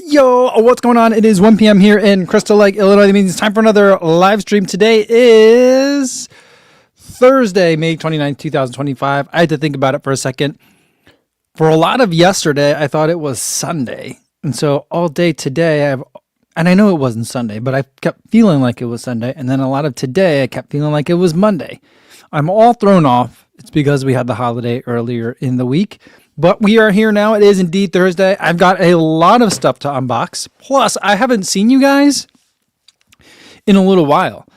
Yo, what's going on? It is 1 p.m. here in Crystal Lake, Illinois. That means it's time for another live stream. Today is Thursday, May 29th, 2025. I had to think about it for a second. For a lot of yesterday, I thought it was Sunday. And so all day today, and I know it wasn't Sunday, but I kept feeling like it was Sunday. And then a lot of today, I kept feeling like it was Monday. I'm all thrown off. It's because we had the holiday earlier in the week. But we are here now. It is indeed Thursday. I've got a lot of stuff to unbox. Plus, I haven't seen you guys in a little while.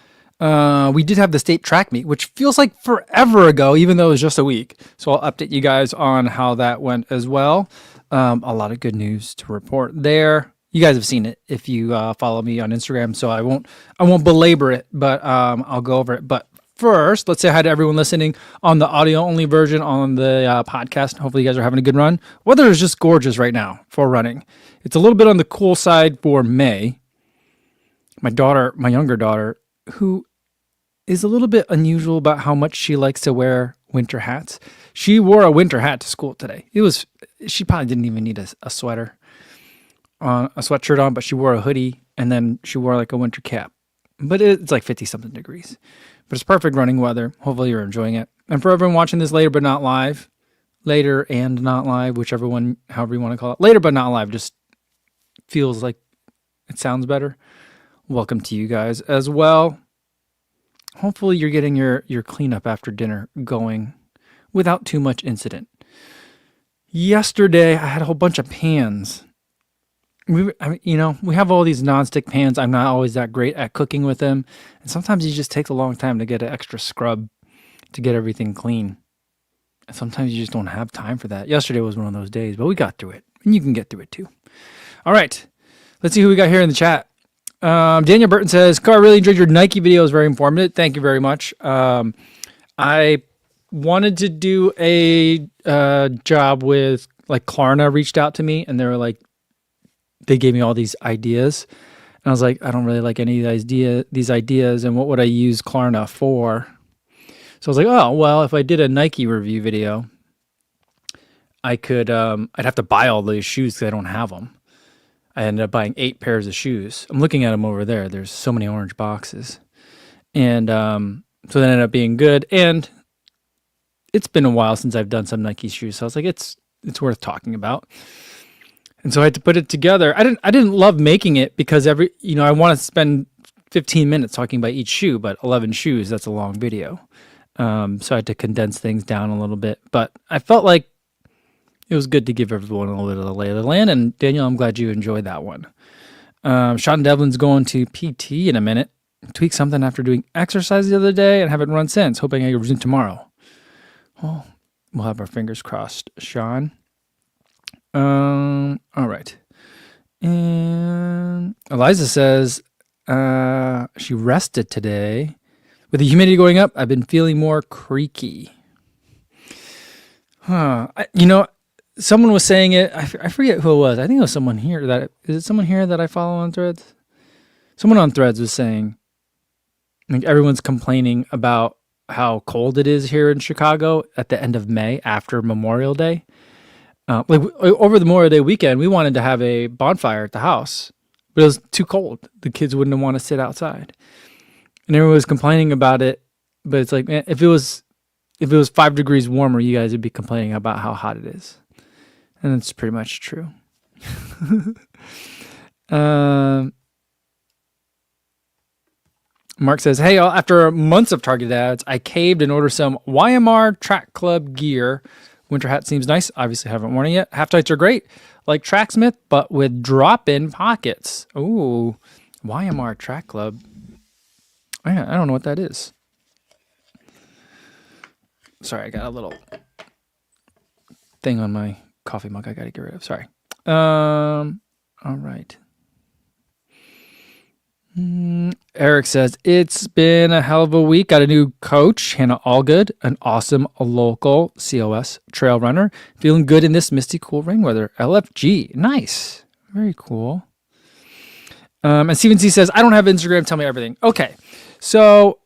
We did have the state track meet, which feels like forever ago, even though it was just a week. So I'll update you guys on how that went as well. A lot of good news to report there. You guys have seen it if you follow me on Instagram, so I won't belabor it, but I'll go over it. But first, let's say hi to everyone listening on the audio-only version on the podcast. Hopefully you guys are having a good run. Weather is just gorgeous right now for running. It's a little bit on the cool side for May. My younger daughter, who is a little bit unusual about how much she likes to wear winter hats. She wore a winter hat to school today. She probably didn't even need a sweater, a sweatshirt on, but she wore a hoodie, and then she wore like a winter cap. But it's like 50-something degrees. But it's perfect running weather. Hopefully you're enjoying it. And for everyone watching this later and not live, whichever one, however you want to call it, later but not live, just feels like it sounds better. Welcome to you guys as well. Hopefully you're getting your cleanup after dinner going without too much incident. Yesterday I had a whole bunch of pans. We have all these nonstick pans. I'm not always that great at cooking with them. And sometimes it just takes a long time to get an extra scrub to get everything clean. And sometimes you just don't have time for that. Yesterday was one of those days, but we got through it. And you can get through it too. All right. Let's see who we got here in the chat. Daniel Burton says, Carr, really enjoyed your Nike video. It was very informative. Thank you very much. I wanted to do a job with, like, Klarna reached out to me, and they gave me all these ideas. And I was like, I don't really like any of these ideas, and what would I use Klarna for? So I was like, oh, well, if I did a Nike review video, I could, I'd have to buy all these shoes because I don't have them. I ended up buying 8 pairs of shoes. I'm looking at them over there. There's so many orange boxes. And so that ended up being good. And it's been a while since I've done some Nike shoes. So I was like, it's worth talking about. And so I had to put it together. I didn't love making it because I want to spend 15 minutes talking about each shoe, but 11 shoes, that's a long video. So I had to condense things down a little bit. But I felt like it was good to give everyone a little bit of the lay of the land. And Daniel, I'm glad you enjoyed that one. Sean Devlin's going to PT in a minute. Tweak something after doing exercise the other day and haven't run since, hoping I can resume tomorrow. Well, we'll have our fingers crossed, Sean. All right. And Eliza says she rested today. With the humidity going up, I've been feeling more creaky. Someone was saying it. I forget who it was. I think it was someone here. Is it someone here that I follow on Threads? Someone on Threads was saying, like, everyone's complaining about how cold it is here in Chicago at the end of May after Memorial Day. Over the Memorial Day weekend, we wanted to have a bonfire at the house, but it was too cold. The kids wouldn't want to sit outside, and everyone was complaining about it. But it's like, man, if it was 5 degrees warmer, you guys would be complaining about how hot it is. And it's pretty much true. Mark says, hey, after months of Target ads, I caved and ordered some YMR Track Club gear. Winter hat seems nice. Obviously haven't worn it yet. Half tights are great, like Tracksmith, but with drop-in pockets. Ooh, YMR Track Club. I don't know what that is. Sorry, I got a little thing on my coffee mug I got to get rid of. Sorry. All right. Eric says, it's been a hell of a week. Got a new coach, Hannah Allgood, an awesome local COS trail runner. Feeling good in this misty, cool rain weather. LFG. Nice. Very cool. And Steven C says, I don't have Instagram. Tell me everything. Okay. So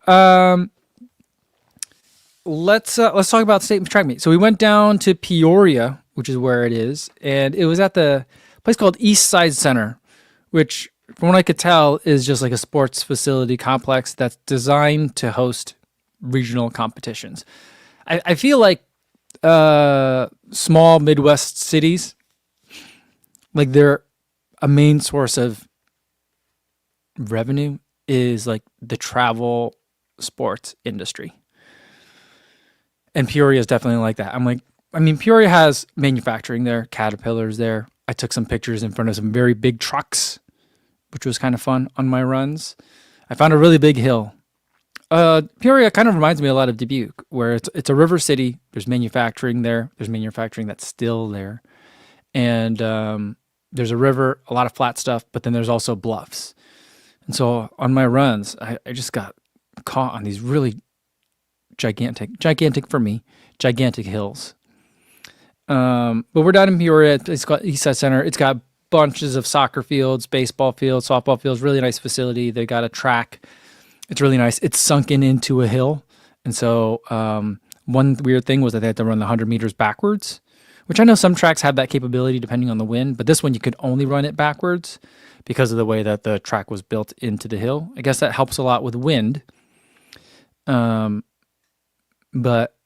let's talk about state track meet. So we went down to Peoria, which is where it is, and it was at the place called East Side Center, which, from what I could tell, is just like a sports facility complex that's designed to host regional competitions. I feel like small Midwest cities, like they're a main source of revenue is like the travel sports industry. And Peoria is definitely like that. Peoria has manufacturing there, Caterpillar's there. I took some pictures in front of some very big trucks, which was kind of fun on my runs. I found a really big hill. Peoria kind of reminds me a lot of Dubuque, where it's a river city. There's manufacturing there. There's manufacturing that's still there. And there's a river, a lot of flat stuff, but then there's also bluffs. And so on my runs, I just got caught on these really gigantic for me, gigantic hills. But we're down in Peoria. It's got East Side Center. It's got bunches of soccer fields, baseball fields, softball fields, really nice facility. They got a track. It's really nice. It's sunken into a hill. And so one weird thing was that they had to run the 100 meters backwards, which I know some tracks have that capability depending on the wind, but this one you could only run it backwards because of the way that the track was built into the hill. I guess that helps a lot with wind. But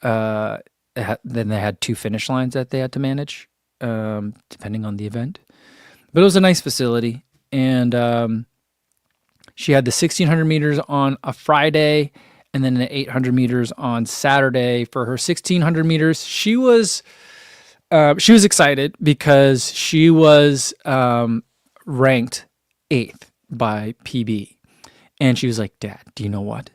then they had 2 finish lines that they had to manage, depending on the event. But it was a nice facility, and she had the 1,600 meters on a Friday, and then the 800 meters on Saturday. For her 1,600 meters, she was excited because she was ranked 8th by PB, and she was like, "Dad, do you know what?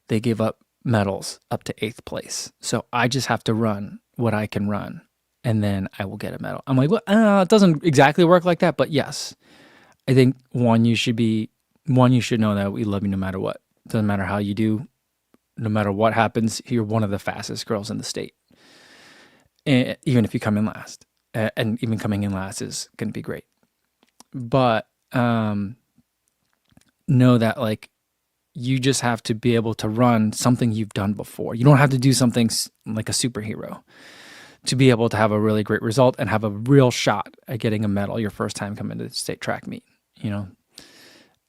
They give up medals up to 8th place, so I just have to run what I can run, and then I will get a medal." I'm like, "Well, it doesn't exactly work like that, but yes, I think you should know that we love you no matter what. Doesn't matter how you do, no matter what happens, you're one of the fastest girls in the state, and even if you come in last, and even coming in last is going to be great, but know that like." You just have to be able to run something you've done before. You don't have to do something like a superhero to be able to have a really great result and have a real shot at getting a medal your first time coming to the state track meet,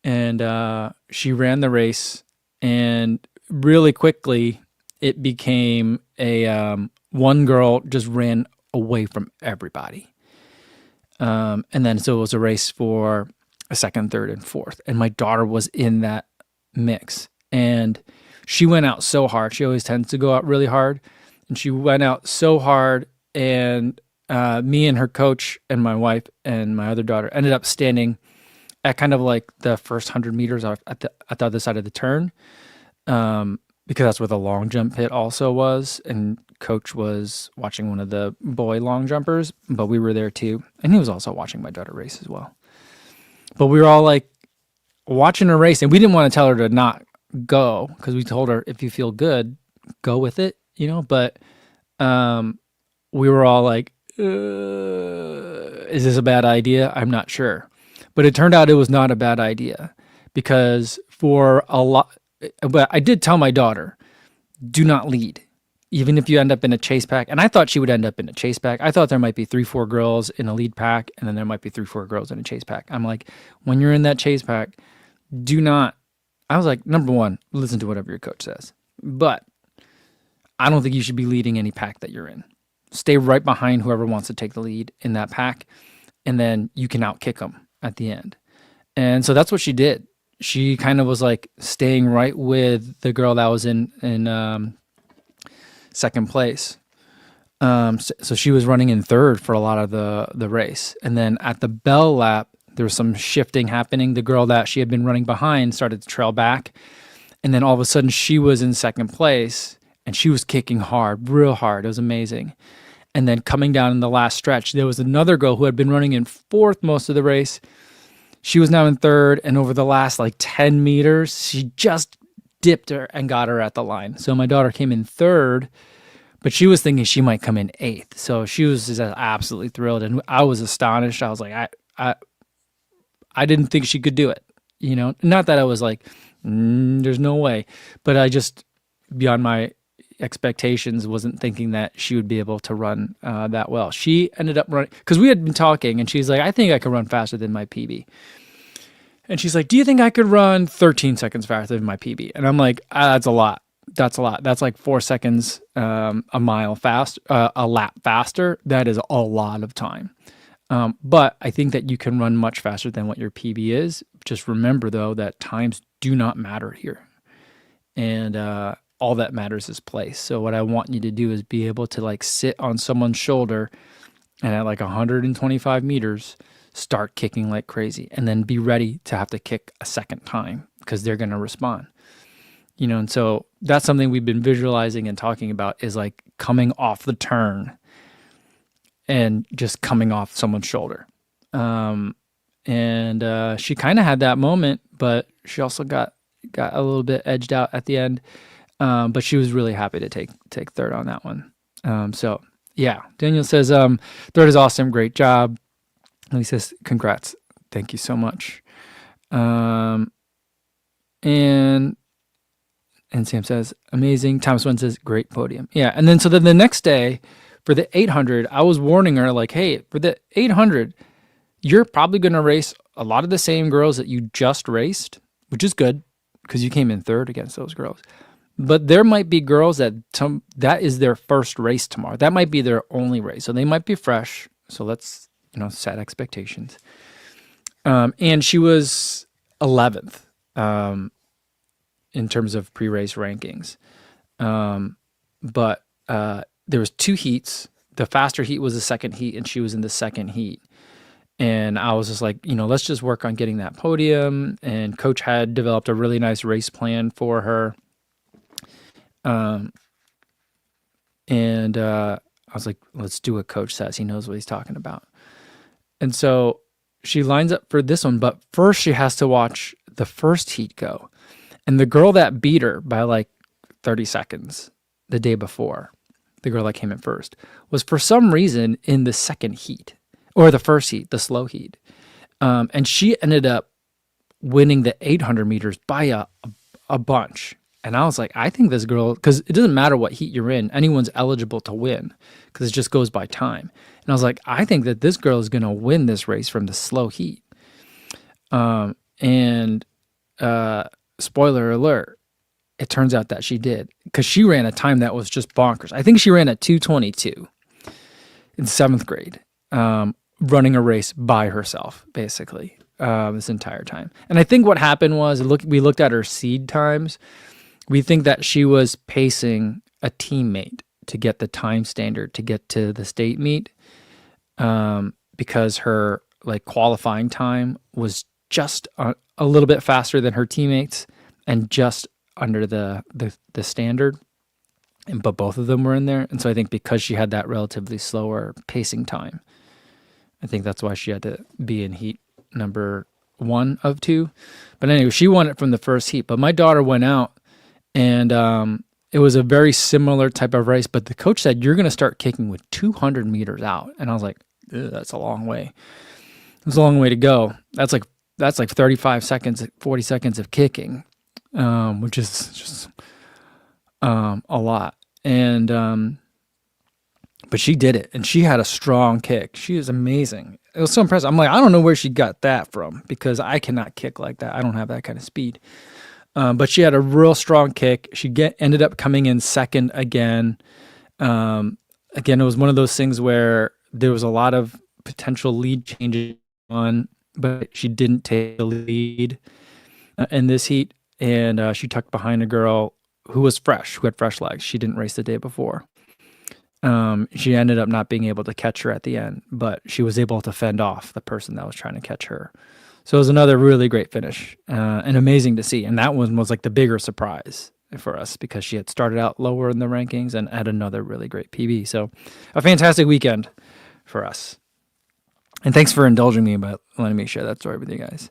And she ran the race, and really quickly it became one girl just ran away from everybody. And then so it was a race for a second, third, and fourth. And my daughter was in that mix, and she went out so hard. She always tends to go out really hard, and she went out so hard, and me and her coach and my wife and my other daughter ended up standing at kind of like the first 100 meters at the other side of the turn, because that's where the long jump pit also was, and coach was watching one of the boy long jumpers, but we were there too, and he was also watching my daughter race as well. But we were all like watching her race, and we didn't want to tell her to not go, because we told her, if you feel good, go with it, but we were all like, is this a bad idea? I'm not sure. But it turned out it was not a bad idea, because but I did tell my daughter, do not lead, even if you end up in a chase pack. And I thought she would end up in a chase pack. I thought there might be 3-4 girls in a lead pack, and then there might be 3-4 girls in a chase pack. I'm like, when you're in that chase pack, I was like, number one, listen to whatever your coach says. But I don't think you should be leading any pack that you're in. Stay right behind whoever wants to take the lead in that pack, and then you can outkick them at the end. And so that's what she did. She kind of was like staying right with the girl that was in second place. So she was running in third for a lot of the race. And then at the bell lap, there was some shifting happening. The girl that she had been running behind started to trail back. And then all of a sudden she was in second place, and she was kicking hard, real hard. It was amazing. And then coming down in the last stretch, there was another girl who had been running in fourth most of the race. She was now in third, and over the last 10 meters, she just dipped her and got her at the line. So my daughter came in third, but she was thinking she might come in 8th. So she was just absolutely thrilled, and I was astonished. I was like, I didn't think she could do it. Not that I was like, there's no way, but I just, beyond my expectations, wasn't thinking that she would be able to run that well. She ended up running, because we had been talking, and she's like, I think I could run faster than my PB. And she's like, do you think I could run 13 seconds faster than my PB? And I'm like, that's a lot. That's a lot. That's like 4 seconds a lap faster. That is a lot of time. But I think that you can run much faster than what your PB is. Just remember, though, that times do not matter here. And all that matters is place. So what I want you to do is be able to like sit on someone's shoulder and at like 125 meters, start kicking like crazy, and then be ready to have to kick a second time because they're going to respond. And so that's something we've been visualizing and talking about, is like coming off the turn and just coming off someone's shoulder. And she kind of had that moment, but she also got a little bit edged out at the end. But she was really happy to take third on that one. So yeah, Daniel says, third is awesome. Great job. And he says, congrats. Thank you so much. And Sam says, amazing. Thomas Wynn says, great podium. Yeah. And then, so then the next day for the 800, I was warning her like, hey, for the 800, you're probably going to race a lot of the same girls that you just raced, which is good because you came in third against those girls. But there might be girls that is their first race tomorrow. That might be their only race. So they might be fresh. So let's, set expectations. And she was 11th in terms of pre-race rankings. But there was 2 heats. The faster heat was the second heat, and she was in the second heat. And I was just like, let's just work on getting that podium. And coach had developed a really nice race plan for her. I was like, let's do what coach says. He knows what he's talking about. And so she lines up for this one, but first she has to watch the first heat go. And the girl that beat her by like 30 seconds the day before, the girl that came in first, was for some reason in the second heat, or the first heat, the slow heat. And she ended up winning the 800 meters by a bunch. And I was like, I think this girl, because it doesn't matter what heat you're in, anyone's eligible to win because it just goes by time. And I was like, I think that this girl is going to win this race from the slow heat. Spoiler alert, it turns out that she did, because she ran a time that was just bonkers. I think she ran at 2:22 in 7th grade, running a race by herself, basically, this entire time. And I think what happened was we looked at her seed times. We think that she was pacing a teammate to get the time standard to get to the state meet, because her like qualifying time was just a little bit faster than her teammates and just under the standard. But both of them were in there. And so I think because she had that relatively slower pacing time, I think that's why she had to be in heat number 1 of 2. But anyway, she won it from the first heat. But my daughter went out, and it was a very similar type of race. But the coach said, you're going to start kicking with 200 meters out. And I was like, that's a long way. It's a long way to go. That's like 35 seconds, 40 seconds of kicking, which is just a lot. And but she did it, and she had a strong kick. She was amazing. It was so impressive. I'm like, I don't know where she got that from, because I cannot kick like that. I don't have that kind of speed. But she had a real strong kick. She ended up coming in second again. Again, it was one of those things where there was a lot of potential lead changes on, but she didn't take the lead in this heat. And she tucked behind a girl who was fresh, who had fresh legs. She didn't race the day before. She ended up not being able to catch her at the end, but she was able to fend off the person that was trying to catch her. So it was another really great finish, and amazing to see. And that one was like the bigger surprise for us, because she had started out lower in the rankings and had another really great PB. So a fantastic weekend for us. And thanks for indulging me by letting me share that story with you guys.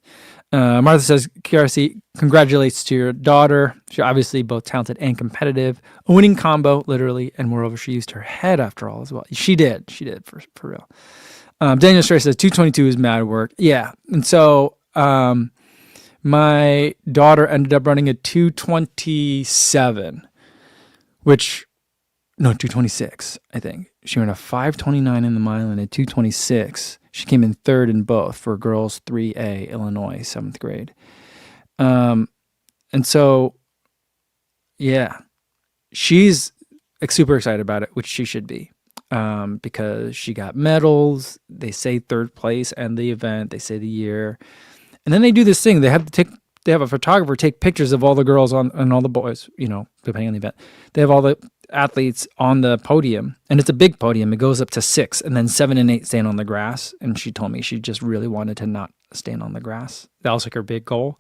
Martha says, KRC, congratulates to your daughter. She's obviously both talented and competitive. A winning combo, literally. And moreover, she used her head after all as well. She did for real. Daniel Stray says, 222 is mad work. Yeah. And so my daughter ended up running a 227, which No, 226, I think. She ran a 529 in the mile and a 226. She came in third in both for girls 3A, Illinois, 7th grade. And so, yeah, she's super excited about it, which she should be, because she got medals. They say third place and the event. They say the year, and then they do this thing. They have a photographer take pictures of all the girls and all the boys. Depending on the event, they have all the athletes on the podium, and it's a big podium. It goes up to 6, and then 7 and 8 stand on the grass. And she told me she just really wanted to not stand on the grass. That was like her big goal.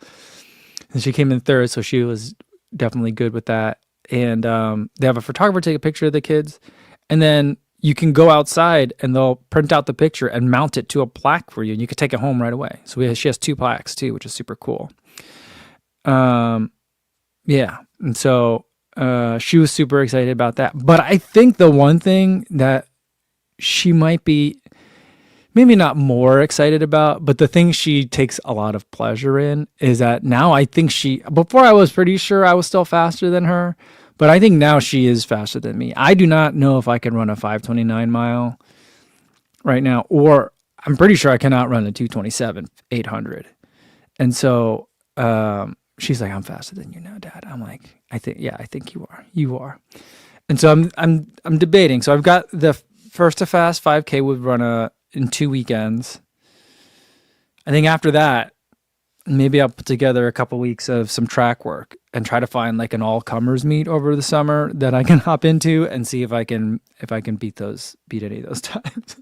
And she came in third, so she was definitely good with that. And they have a photographer take a picture of the kids, and then you can go outside and they'll print out the picture and mount it to a plaque for you, and you can take it home right away. So she has 2 plaques too, which is super cool. Yeah, and so she was super excited about that. But I think the one thing that she might be maybe not more excited about, but the thing she takes a lot of pleasure in is that now I think before I was pretty sure I was still faster than her, but I think now she is faster than me. I do not know if I can run a 529 mile right now, or I'm pretty sure I cannot run a 227 800. And so she's like, "I'm faster than you now, Dad." I'm like, I think you are. You are. And so I'm debating. So I've got the first to fast 5K would run in 2 weekends. I think after that, maybe I'll put together a couple weeks of some track work and try to find like an all-comers meet over the summer that I can hop into and see if I can beat any of those times.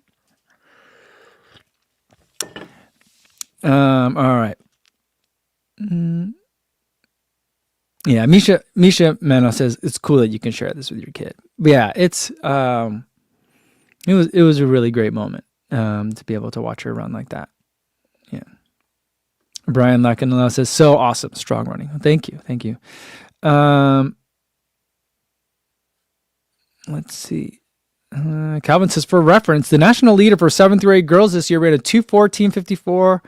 All right. Yeah, Misha Mano says it's cool that you can share this with your kid. But yeah, it was a really great moment to be able to watch her run like that. Yeah. Brian Lacanella says, so awesome, strong running. Thank you. Let's see. Calvin says, for reference, the national leader for 7th grade girls this year ran a 2:14:54.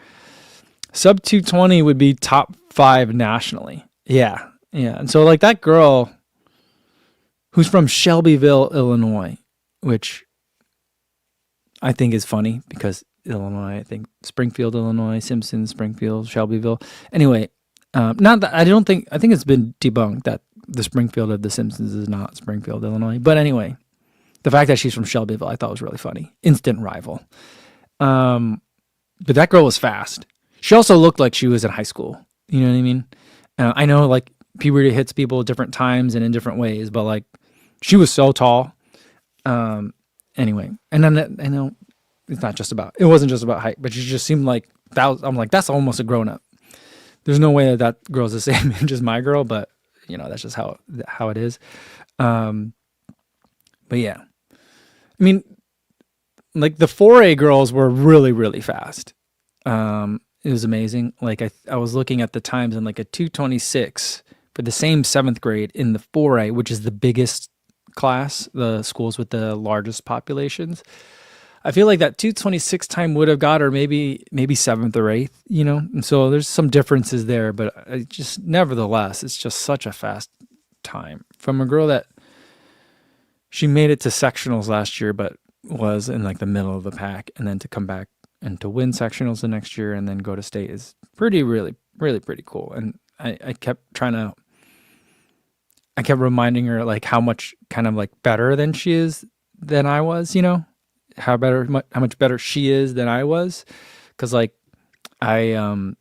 Sub 220 would be top 5 nationally. Yeah. And so like that girl who's from Shelbyville, Illinois, which I think is funny because Illinois, I think Springfield, Illinois, Simpson, Springfield, Shelbyville. Anyway, not that I think it's been debunked that the Springfield of the Simpsons is not Springfield, Illinois. But anyway, the fact that she's from Shelbyville, I thought was really funny. Instant rival. But that girl was fast. She also looked like she was in high school. You know what I mean? I know like puberty hits people at different times and in different ways, but like she was so tall. Anyway, and then I know it wasn't just about height, but she just seemed like I'm like, that's almost a grown up. There's no way that girl's the same age as my girl, but that's just how it is. But yeah, I mean, like the 4A girls were really, really fast. It was amazing. Like I was looking at the times and like a 2:26 for the same 7th grade in the 4A, which is the biggest class, the schools with the largest populations. I feel like that 2:26 time would have got her maybe 7th or 8th, And so there's some differences there, but nevertheless, it's just such a fast time from a girl that she made it to sectionals last year, but was in like the middle of the pack, and then to come back and to win sectionals the next year and then go to state is really, really pretty cool. And I kept reminding her like how much kind of like better than she is than I was, how much better she is than I was. Cause like I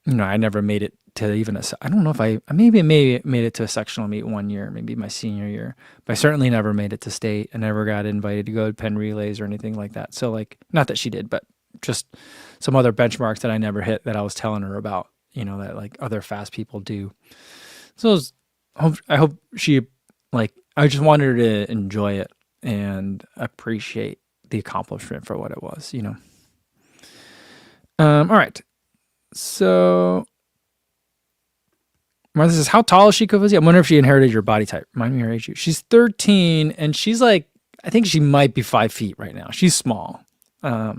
never made it to even I don't know if I maybe made it to a sectional meet one year, maybe my senior year, but I certainly never made it to state. I never got invited to go to Penn relays or anything like that. So like, not that she did, but just some other benchmarks that I never hit that I was telling her about, that like other fast people do. So I hope she I just wanted her to enjoy it and appreciate the accomplishment for what it was, All right. So Martha says, how tall is she, Kofuzi? I wonder if she inherited your body type. Remind me her age. She's 13 and she's like, I think she might be 5 feet right now. She's small. Yeah,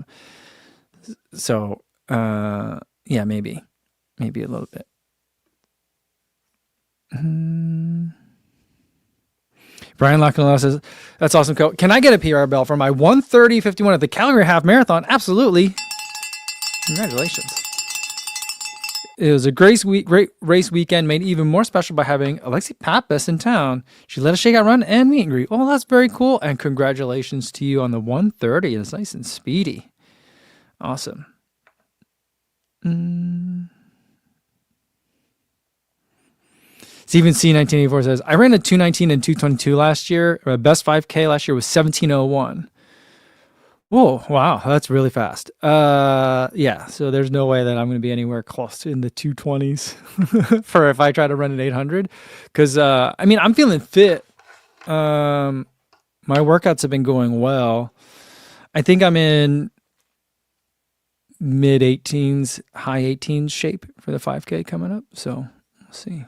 maybe a little bit. Brian Lockenlow says, that's awesome, Coach. Can I get a PR bell for my 1:30:51 at the Calgary Half Marathon? Absolutely. Congratulations. It was a great race weekend, made even more special by having Alexi Pappas in town. She led a shakeout run and meet and greet. Oh, that's very cool. And congratulations to you on the 1:30. It's nice and speedy. Awesome. Steven C 1984 says, I ran a 2:19 and 2:22 last year. My best 5K last year was 17:01. Whoa, wow, that's really fast. Yeah, so there's no way that I'm going to be anywhere close to in the 2:20s for if I try to run an 800. Because, I mean, I'm feeling fit. My workouts have been going well. I think I'm in mid 18s, high 18s shape for the 5K coming up. So we'll see.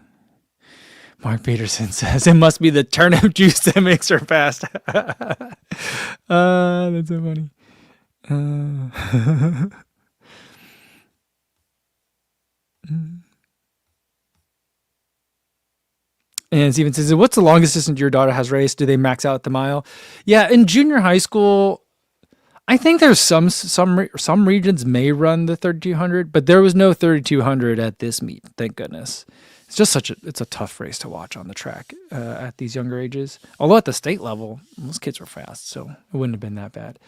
Mark Peterson says, it must be the turnip juice that makes her fast. That's so funny. And Steven says, what's the longest distance your daughter has raced? Do they max out the mile? Yeah, in junior high school, I think there's some regions may run the 3,200, but there was no 3,200 at this meet. Thank goodness. It's just it's a tough race to watch on the track at these younger ages. Although at the state level, most kids were fast, so it wouldn't have been that bad.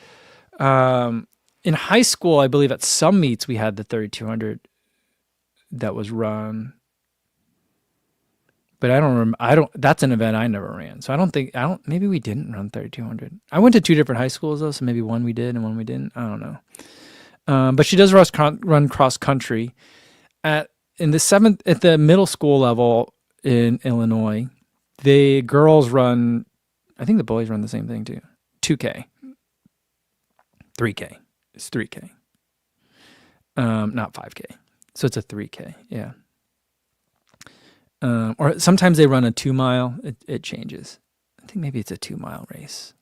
In high school, I believe at some meets we had the 3,200 that was run, but I don't remember. That's an event I never ran, so maybe we didn't run 3,200. I went to two different high schools though, so maybe one we did and one we didn't. I don't know. But she does run cross country at the middle school level in Illinois. The girls run, I think the boys run the same thing too. 2K, 3K. It's 3K, not 5K. So it's a 3K. Yeah. Or sometimes they run a 2 mile. It changes. I think maybe it's a 2 mile race.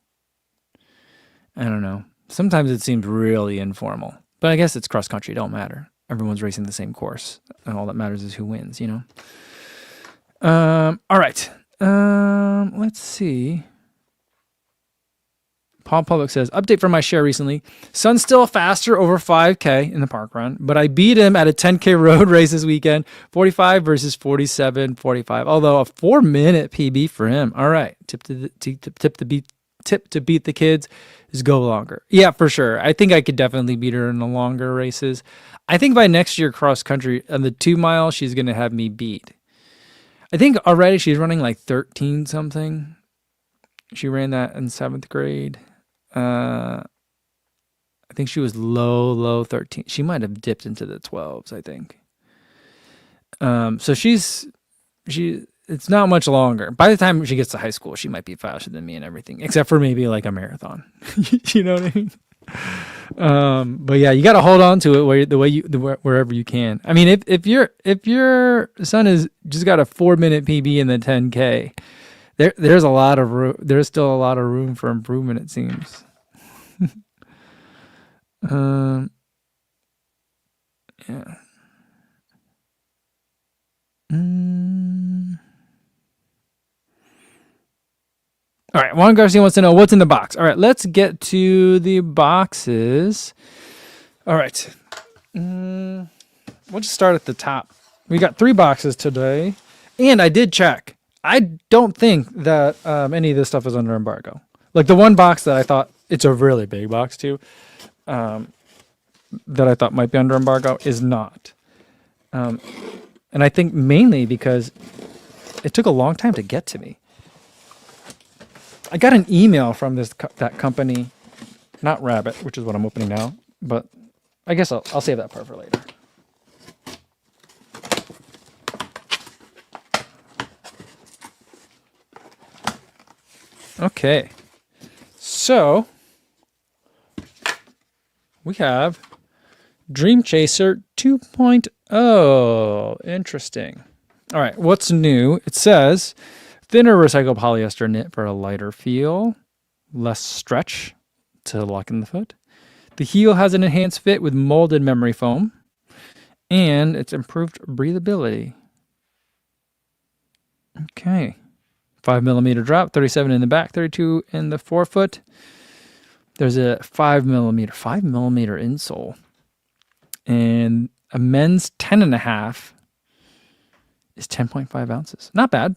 I don't know. Sometimes it seems really informal, but I guess it's cross country. It don't matter. Everyone's racing the same course, and all that matters is who wins, you know? All right. Let's see. Paul Public says, update from my share recently. Son's still faster over 5K in the park run, but I beat him at a 10K road race this weekend, 45 versus 47:45. Although a 4-minute PB for him. All right. Tip to beat the kids is go longer. Yeah, for sure. I think I could definitely beat her in the longer races. I think by next year cross country on the 2 mile, she's going to have me beat. I think already she's running like 13 something. She ran that in 7th grade. I think she was low 13. She might have dipped into the 12s, I think. So it's not much longer. By the time she gets to high school, she might be faster than me and everything, except for maybe like a marathon. You know what I mean? But yeah, you got to hold on to it wherever you can. I mean, if your son is just got a 4-minute PB in the 10K, there's a lot of room. There's still a lot of room for improvement, it seems. Yeah. All right, Juan Garcia wants to know what's in the box. All right, let's get to the boxes. All right. We'll just start at the top. We got 3 boxes today, and I did check. I don't think that any of this stuff is under embargo. Like the one box that I thought, it's a really big box too, that I thought might be under embargo is not. And I think mainly because it took a long time to get to me. I got an email from that company, not Rabbit, which is what I'm opening now, but I guess I'll save that part for later. Okay, so we have Dream Chaser 2.0. Interesting. All right, what's new? It says thinner recycled polyester knit for a lighter feel, less stretch to lock in the foot. The heel has an enhanced fit with molded memory foam, and it's improved breathability. Okay, 5mm drop, 37 in the back, 32 in the forefoot. There's a 5mm insole. And a men's 10.5 is 10.5 ounces. Not bad.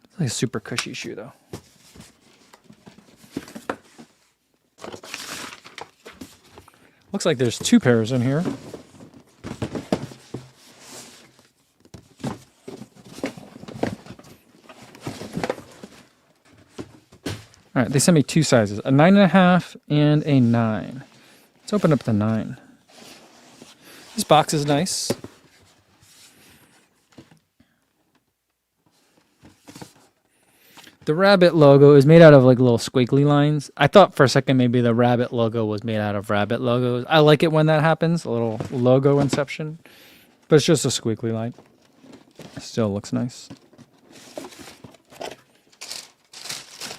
It's like a super cushy shoe, though. Looks like there's 2 pairs in here. All right, they sent me 2 sizes, a 9.5 and a 9. Let's open up the 9. This box is nice. The rabbit logo is made out of like little squiggly lines. I thought for a second maybe the rabbit logo was made out of rabbit logos. I like it when that happens, a little logo inception. But it's just a squiggly line. Still looks nice.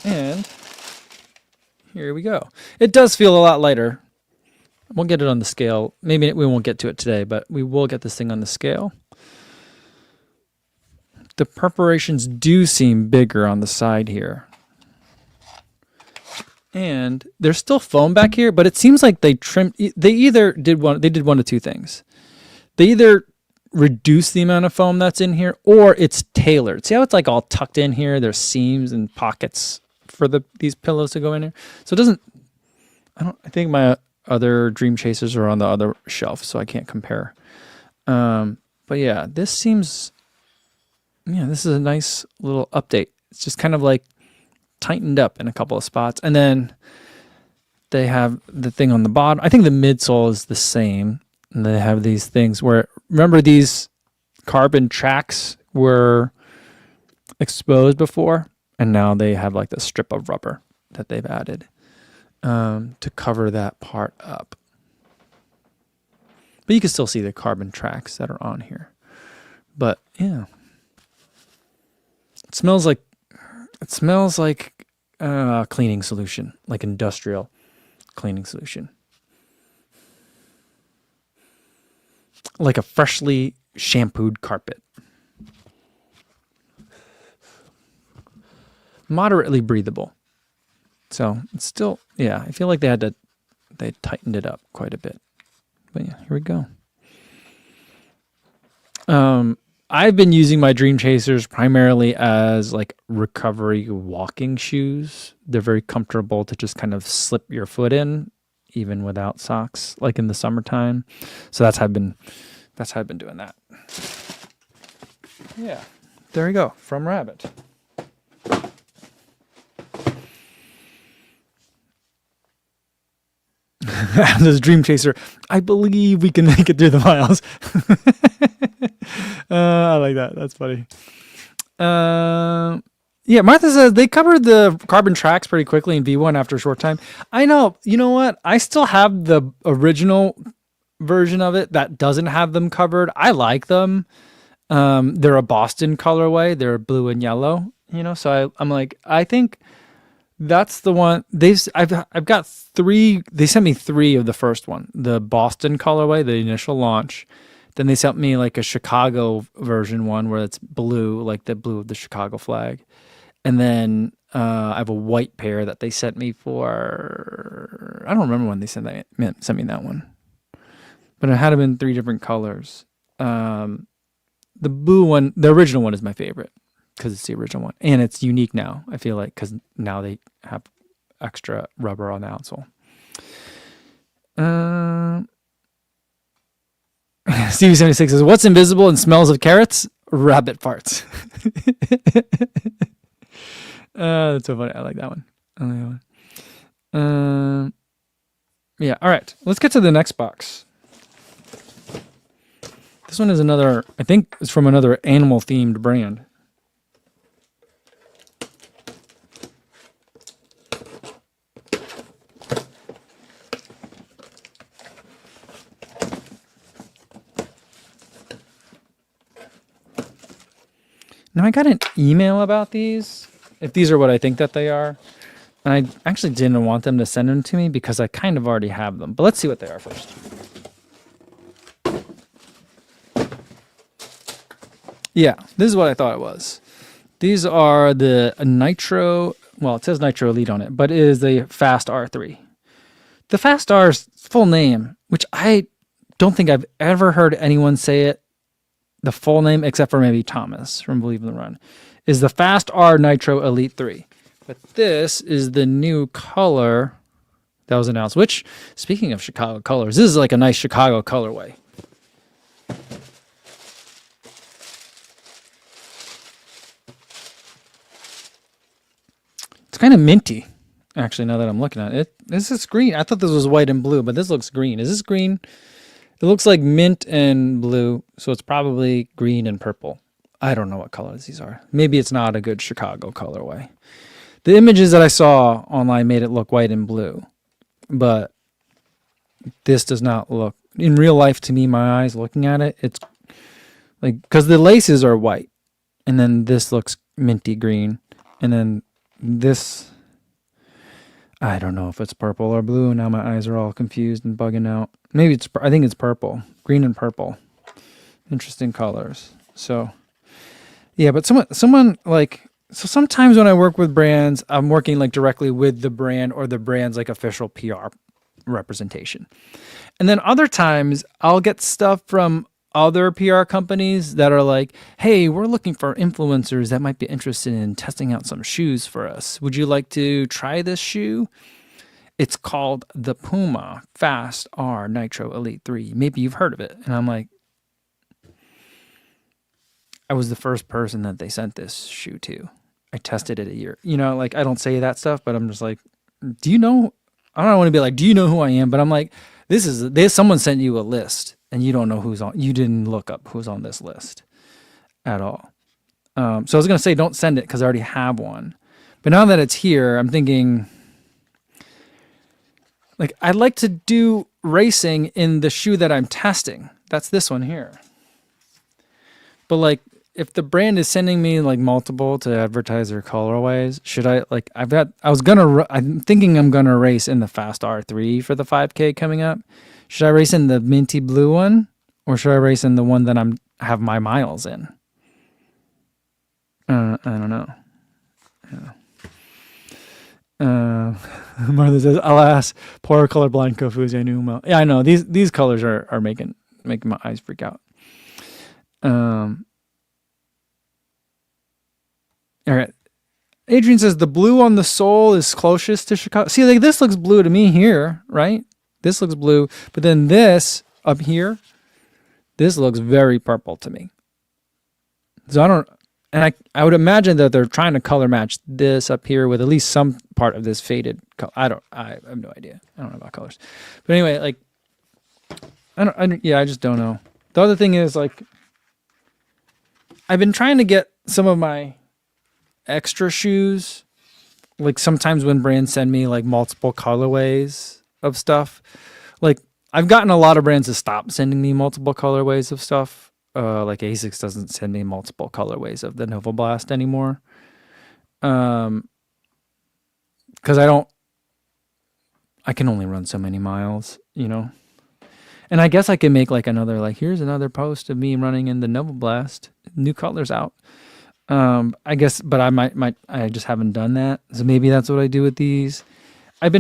And here we go. It does feel a lot lighter. We'll get it on the scale. Maybe we won't get to it today, but we will get this thing on the scale. The perforations do seem bigger on the side here. And there's still foam back here, but it seems like they trimmed. They did one of 2 things. They either reduce the amount of foam that's in here, or it's tailored. See how it's like all tucked in here? There's seams and pockets for these pillows to go in here. So it doesn't. I think my other Dream Chasers are on the other shelf, so I can't compare. But yeah, this seems. Yeah, this is a nice little update. It's just kind of like tightened up in a couple of spots. And then they have the thing on the bottom. I think the midsole is the same. And they have these things where, remember these carbon tracks were exposed before? And now they have like the strip of rubber that they've added to cover that part up. But you can still see the carbon tracks that are on here. But yeah. It smells like cleaning solution, like industrial cleaning solution. Like a freshly shampooed carpet. Moderately breathable. So it's still, yeah, I feel like they tightened it up quite a bit. But yeah, here we go. I've been using my Dream Chasers primarily as like recovery walking shoes. They're very comfortable to just kind of slip your foot in, even without socks, like in the summertime. So that's how I've been doing that. Yeah, there we go, from Rabbit. This Dream Chaser, I believe we can make it through the miles. I like that. That's funny. Yeah, Martha says they covered the carbon tracks pretty quickly in V1 after a short time. I know. You know what? I still have the original version of it that doesn't have them covered. I like them. They're a Boston colorway. They're blue and yellow. So I'm like, I think that's the one. I've got 3. They sent me 3 of the first one, the Boston colorway, the initial launch. Then they sent me like a Chicago version one where it's blue, like the blue of the Chicago flag. And then I have a white pair that they sent me for. I don't remember when they sent me that one, but it had them in 3 different colors. The blue one, the original one, is my favorite because it's the original one, and it's unique now. I feel like because now they have extra rubber on the outsole. Stevie76 says, "What's invisible and smells of carrots? Rabbit farts." That's so funny. I like that one. Yeah. All right. Let's get to the next box. This one is another. I think it's from another animal-themed brand. Now, I got an email about these, if these are what I think that they are. And I actually didn't want them to send them to me because I kind of already have them. But let's see what they are first. Yeah, this is what I thought it was. These are the Nitro. Well, it says Nitro Elite on it, but it is the Fast R3. The Fast R's full name, which I don't think I've ever heard anyone say it, the full name, except for maybe Thomas from Believe in the Run, is the Fast R Nitro Elite 3. But this is the new color that was announced, which, speaking of Chicago colors, this is like a nice Chicago colorway. It's kind of minty, actually, now that I'm looking at it. This is green. I thought this was white and blue, but this looks green. Is this green? It looks like mint and blue, so it's probably green and purple. I don't know what colors these are. Maybe it's not a good Chicago colorway. The images that I saw online made it look white and blue, but this does not look, in real life, to me, my eyes looking at it, it's like, because the laces are white, and then this looks minty green, and then this, I don't know if it's purple or blue. Now my eyes are all confused and bugging out. Maybe it's, I think it's purple, green and purple. Interesting colors. So, yeah, but someone like, so sometimes when I work with brands, I'm working like directly with the brand or the brand's like official PR representation. And then other times I'll get stuff from other PR companies that are like, hey, we're looking for influencers that might be interested in testing out some shoes for us. Would you like to try this shoe? It's called the Puma Fast R Nitro Elite 3. Maybe you've heard of it. And I'm like, I was the first person that they sent this shoe to. I tested it a year. You know, like, I don't say that stuff, but I'm just like, do you know? I don't want to be like, do you know who I am? But I'm like, someone sent you a list and you don't know who's on, you didn't look up who's on this list at all. So I was going to say, don't send it because I already have one. But now that it's here, I'm thinking, like, I'd like to do racing in the shoe that I'm testing. That's this one here. But like, if the brand is sending me like multiple to advertise their colorways, should I, like, I'm thinking I'm going to race in the Fast R3 for the 5K coming up. Should I race in the minty blue one or should I race in the one that have my miles in? I don't know. Yeah. Martha says, alas, poor colorblind Kofuzi, I knew him well. Yeah, I know. These colors are making my eyes freak out. All right. Adrian says the blue on the sole is closest to Chicago. See, like, this looks blue to me here, right? This looks blue, but then this up here, this looks very purple to me. So I would imagine that they're trying to color match this up here with at least some part of this faded color. I have no idea. I don't know about colors. But anyway, like, I just don't know. The other thing is, like, I've been trying to get some of my extra shoes, like sometimes when brands send me like multiple colorways of stuff, like I've gotten a lot of brands to stop sending me multiple colorways of stuff. Like ASICS doesn't send me multiple colorways of the Nova Blast anymore. Because I can only run so many miles, you know. And I guess I can make like another, like, here's another post of me running in the Nova Blast, new colors out. I guess, but I just haven't done that. So maybe that's what I do with these. I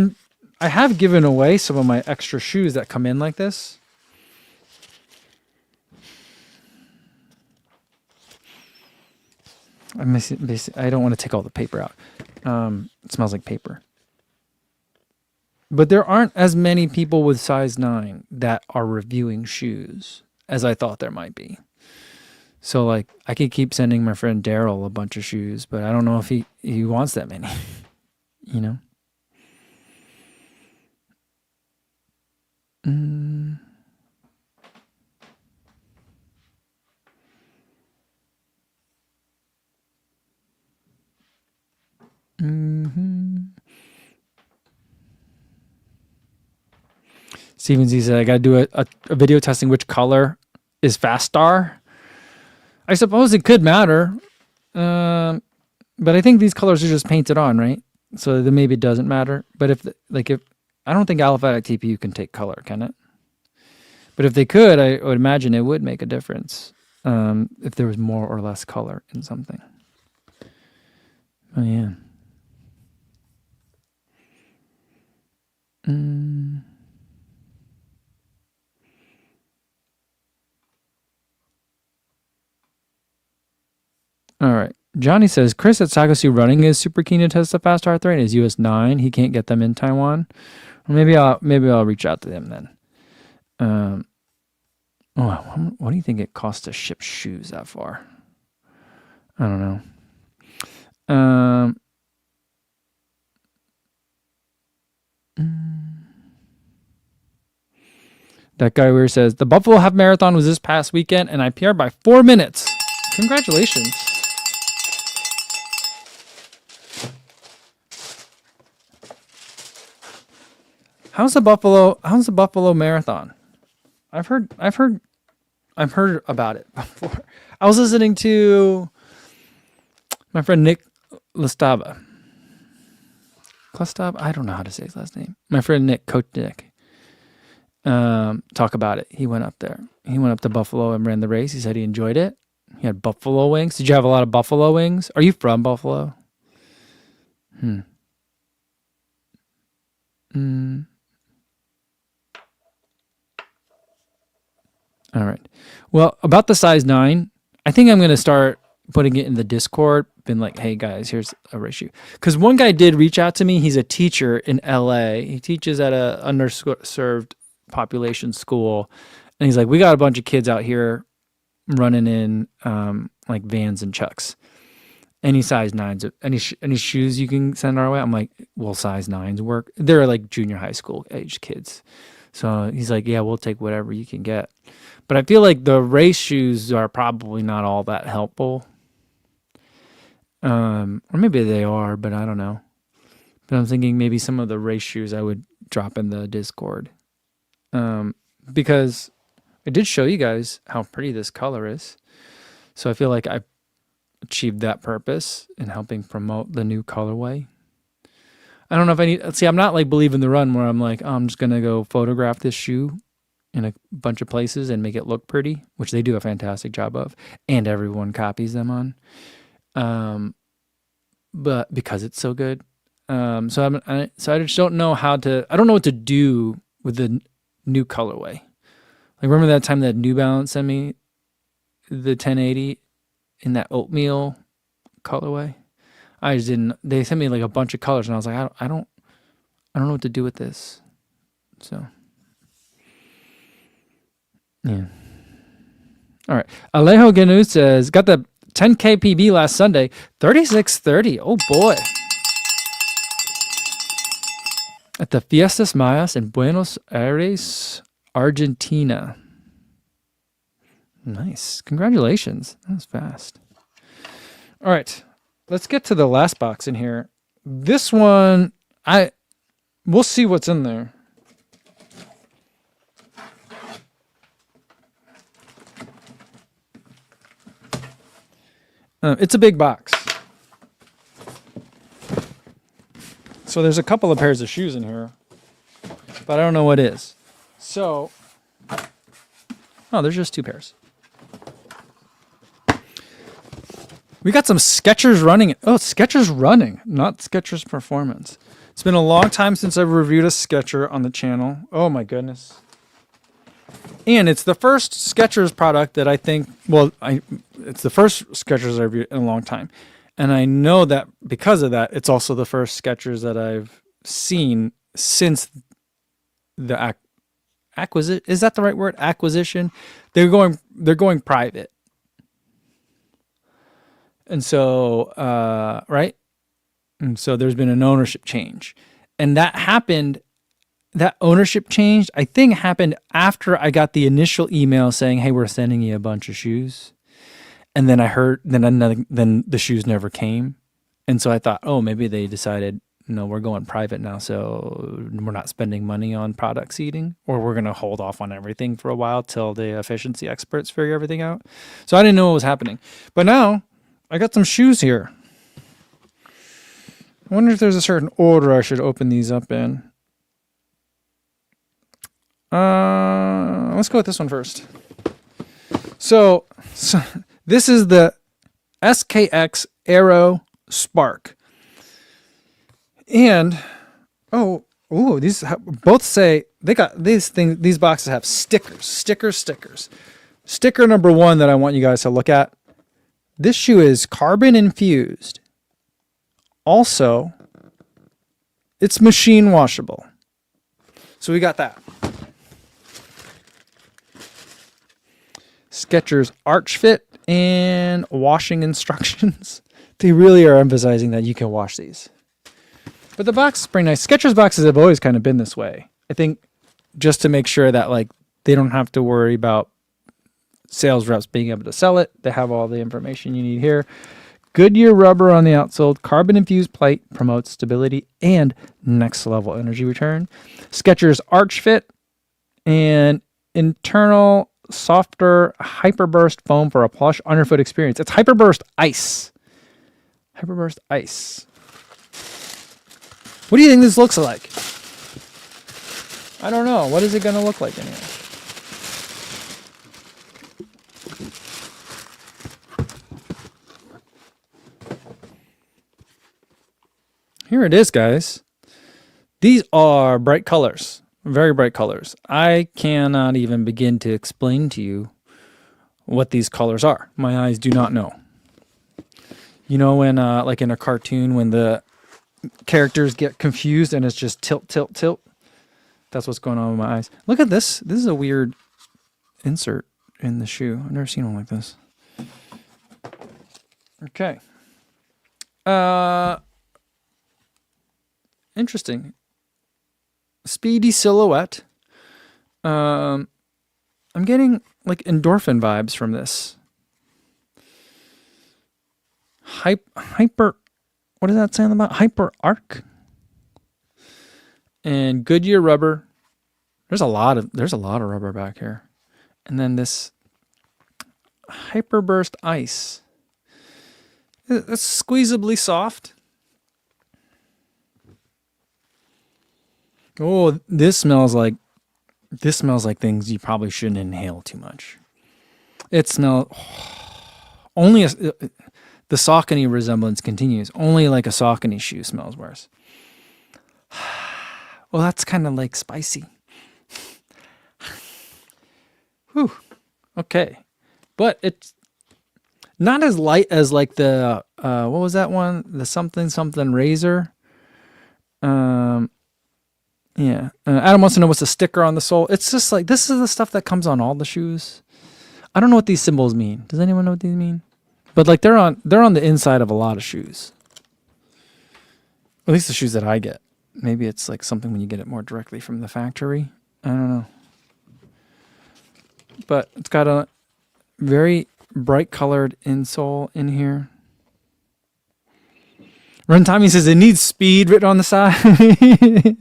have given away some of my extra shoes that come in like this. I don't want to take all the paper out. It smells like paper. But there aren't as many people with size 9 that are reviewing shoes as I thought there might be. So, like, I could keep sending my friend Daryl a bunch of shoes, but I don't know if he wants that many, you know? Steven Z said, I got to do a video testing which color is Fast Star. I suppose it could matter, but I think these colors are just painted on, right? So then maybe it doesn't matter. But if I don't think aliphatic TPU can take color, can it? But if they could, I would imagine it would make a difference. if there was more or less color in something. Oh, yeah. All right. Johnny says, Chris at Sagasu Running is super keen to test the fast heart rate. Is US 9. He can't get them in Taiwan. Or maybe I'll reach out to them then. What do you think it costs to ship shoes that far? I don't know. That guy where says the Buffalo Half Marathon was this past weekend, and I PR'd by 4 minutes. Congratulations! How's the Buffalo Marathon? I've heard about it before. I was listening to my friend Nick Lestava. I don't know how to say his last name. My friend Nick, Coach Nick, talk about it. He went up there. He went up to Buffalo and ran the race. He said he enjoyed it. He had buffalo wings. Did you have a lot of buffalo wings? Are you from Buffalo? All right. Well, about the size 9, I think I'm going to start putting it in the Discord. Been like, hey guys, here's a ratio. Because one guy did reach out to me. He's a teacher in LA. He teaches at a underserved population school. And he's like, we got a bunch of kids out here running in like vans and chucks. Any size 9s, any shoes you can send our way? I'm like, well, size 9s work. They're like junior high school age kids. So he's like, yeah, we'll take whatever you can get. But I feel like the race shoes are probably not all that helpful. Or maybe they are, but I don't know. But I'm thinking maybe some of the race shoes I would drop in the Discord. Because I did show you guys how pretty this color is. So I feel like I achieved that purpose in helping promote the new colorway. I don't know if I need... See, I'm not like Believe in the Run where I'm like, oh, I'm just going to go photograph this shoe in a bunch of places and make it look pretty, which they do a fantastic job of, and everyone copies them on. But because it's so good. So I just don't know I don't know what to do with the new colorway. Like, remember that time that New Balance sent me the 1080 in that oatmeal colorway? I just didn't. They sent me like a bunch of colors, and I was like, I don't know what to do with this. So, yeah. All right. Alejo Ganu says, got the 10K PB last Sunday, 36:30. Oh boy. At the Fiestas Mayas in Buenos Aires, Argentina. Nice. Congratulations. That was fast. All right. Let's get to the last box in here. This one, we'll see what's in there. It's a big box. So there's a couple of pairs of shoes in here, but I don't know what is. So, there's just 2 pairs. We got some Skechers running. Oh, Skechers running, not Skechers performance. It's been a long time since I've reviewed a Skecher on the channel. Oh my goodness. And it's the first Skechers product that I think, it's the first Skechers I reviewed in a long time. And I know that because of that, it's also the first Skechers that I've seen since the acquisition. Is that the right word? Acquisition. They're going private. And so, right? And so there's been an ownership change. And that ownership change, I think, happened after I got the initial email saying, hey, we're sending you a bunch of shoes. And then I heard, then the shoes never came. And so I thought, oh, maybe they decided, no, we're going private now, so we're not spending money on product seeding, or we're going to hold off on everything for a while till the efficiency experts figure everything out. So I didn't know what was happening. But now I got some shoes here. I wonder if there's a certain order I should open these up in. Let's go with this one first. So this is the SKX Aero Spark. And these both say they got these things. These boxes have stickers. Sticker number 1 that I want you guys to look at. This shoe is carbon infused. Also, it's machine washable. So we got that. Skechers Arch Fit and washing instructions. They really are emphasizing that you can wash these. But the box is pretty nice. Skechers boxes have always kind of been this way. I think just to make sure that like they don't have to worry about sales reps being able to sell it. They have all the information you need here. Goodyear rubber on the outsole. Carbon infused plate promotes stability and next level energy return. Skechers Arch Fit and internal softer hyperburst foam for a plush underfoot experience. It's hyperburst ice. Hyperburst ice. What do you think this looks like? I don't know. What is it going to look like anyway? Here it is, guys. These are bright colors. Very bright colors. I cannot even begin to explain to you what these colors are. My eyes do not know. You know when, like in a cartoon, when the characters get confused and it's just tilt. That's what's going on with my eyes. Look at this. This is a weird insert in the shoe. I've never seen one like this. Okay. Interesting. Speedy silhouette. I'm getting like endorphin vibes from this. Hyper. What does that sound about? Hyper arc. And Goodyear rubber. There's a lot of rubber back here. And then this hyperburst ice. It's squeezably soft. Oh, this smells like things you probably shouldn't inhale too much. It smells only the Saucony resemblance continues. Only like a Saucony shoe smells worse. Well, that's kind of like spicy. Whew. Okay. But it's not as light as like the, what was that one? The something razor. Yeah. Adam wants to know what's the sticker on the sole. It's just like, this is the stuff that comes on all the shoes. I don't know what these symbols mean. Does anyone know what these mean? But like they're on the inside of a lot of shoes. At least the shoes that I get. Maybe it's like something when you get it more directly from the factory. I don't know. But it's got a very bright colored insole in here. Run Tommy says it needs speed written on the side.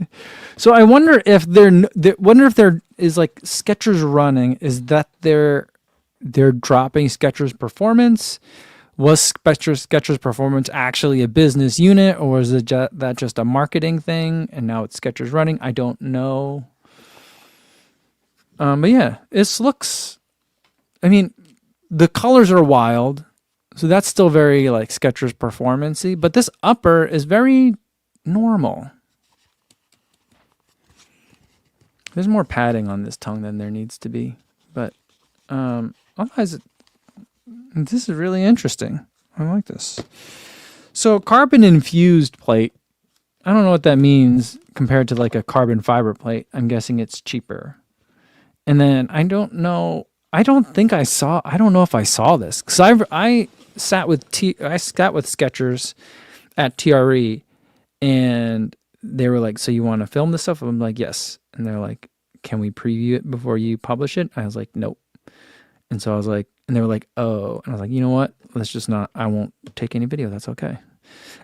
So I wonder if there is like Skechers running. Is that they're dropping Skechers Performance? Was Skechers Performance actually a business unit, or is it that just a marketing thing? And now it's Skechers running. I don't know. But yeah, it looks. I mean, the colors are wild, so that's still very like Skechers Performance-y. But this upper is very normal. There's more padding on this tongue than there needs to be, but otherwise, this is really interesting. I like this. So carbon infused plate. I don't know what that means compared to like a carbon fiber plate. I'm guessing it's cheaper. And then I don't know. I don't know if I saw this because I sat with Skechers at TRE, and they were like, "So you want to film this stuff?" I'm like, "Yes." And they're like, "Can we preview it before you publish it?" I was like, "Nope." And so I was like, and they were like, "Oh," and I was like, "You know what? Let's just not. I won't take any video. That's okay."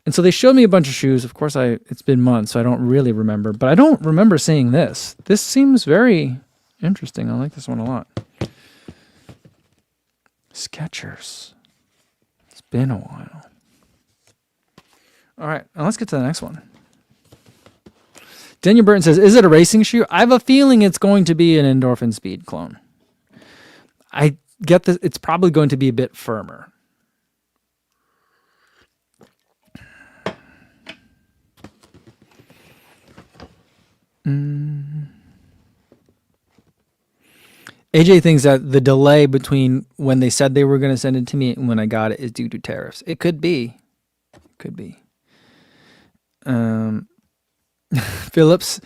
And so they showed me a bunch of shoes. Of course, it's been months, so I don't really remember. But I don't remember seeing this. This seems very interesting. I like this one a lot. Skechers. It's been a while. All right, now let's get to the next one. Daniel Burton says, "Is it a racing shoe?" I have a feeling it's going to be an Endorphin Speed clone. get this. It's probably going to be a bit firmer. AJ thinks that the delay between when they said they were going to send it to me and when I got it is due to tariffs. It could be. Could be. Phillips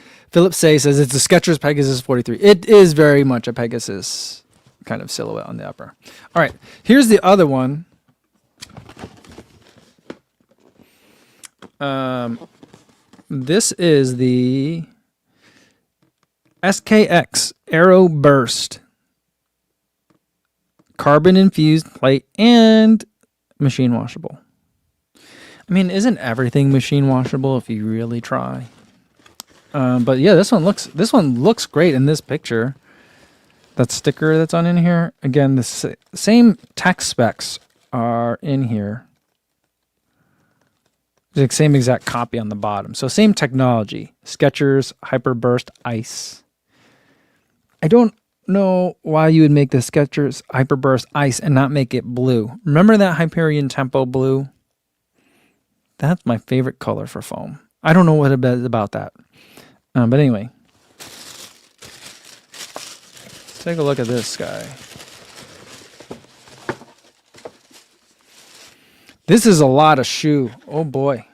says it's a Skechers Pegasus 43. It is very much a Pegasus kind of silhouette on the upper. All right, here's the other one. This is the SKX Aero Burst carbon infused plate and machine washable. I mean, isn't everything machine washable if you really try? But yeah, this one looks great in this picture. That sticker that's on in here, again, the same tech specs are in here. The same exact copy on the bottom. So same technology. Skechers Hyperburst Ice. I don't know why you would make the Skechers Hyperburst Ice and not make it blue. Remember that Hyperion Tempo blue? That's my favorite color for foam. I don't know what it is about that. But anyway. Let's take a look at this guy. This is a lot of shoe. Oh boy.